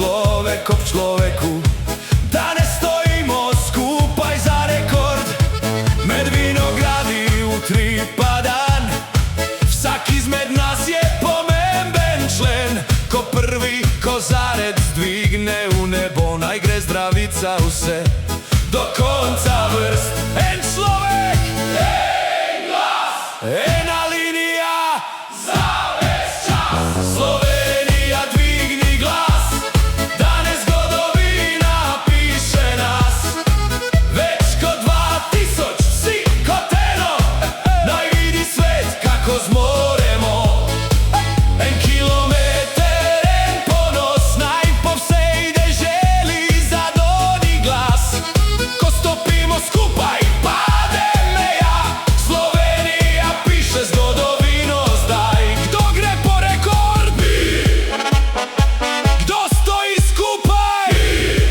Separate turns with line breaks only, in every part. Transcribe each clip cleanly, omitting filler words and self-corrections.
človek ob človeku, da ne stojimo skupaj za rekord. Med vinogradi utripa dan, vsak izmed nas je pomemben člen. Ko prvi kozarec dvigne v nebo, naj gre zdravica vse do konca vrst. En človek, en glas, ena linija za ves čas. Slovenija, dvigni glas, danes zgodovina piše nas. Več kot 2000, vsi kot eno, naj vidi svet, kako zmoremo. En kilometer, en ponos, naj po vsej deželi zadoni glas. Ko stopimo skupaj, pade meja, Slovenija piše zgodovino zdaj. Kdo gre po rekord? Mi. Kdo stoji skupaj? Mi.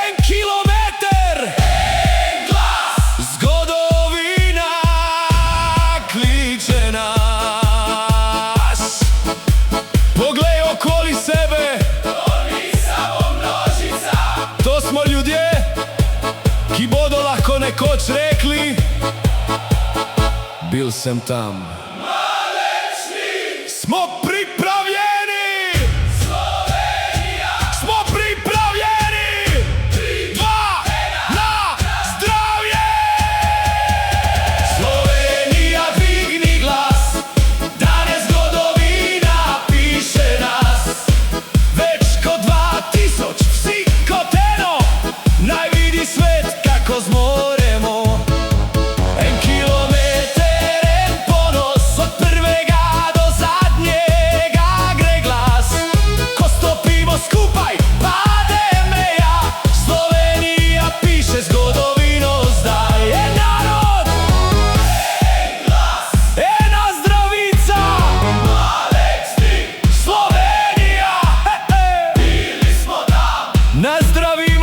En kilometer, en glas, zgodovina kliče nas. Poglej okoli sebe, to ni samo množica, to smo ljudje, ki bodo lahko nekoč rekli: bil sem tam. Malečni smo pripravljeni, Slovenija smo pripravljeni. 3, 2, 1, na zdravje! Slovenija, dvigni glas, danes zgodovina piše nas. Več kot 2000, vsi kot eno, naj vidi svet, kako zmoremo. En kilometer, en ponos, od prvega do zadnjega gre glas. Ko stopimo skupaj, pade meja, Slovenija piše zgodovino zdaj. En narod, en glas, ena zdravica, Malečni, Slovenija, bili smo tam. Na zdravje!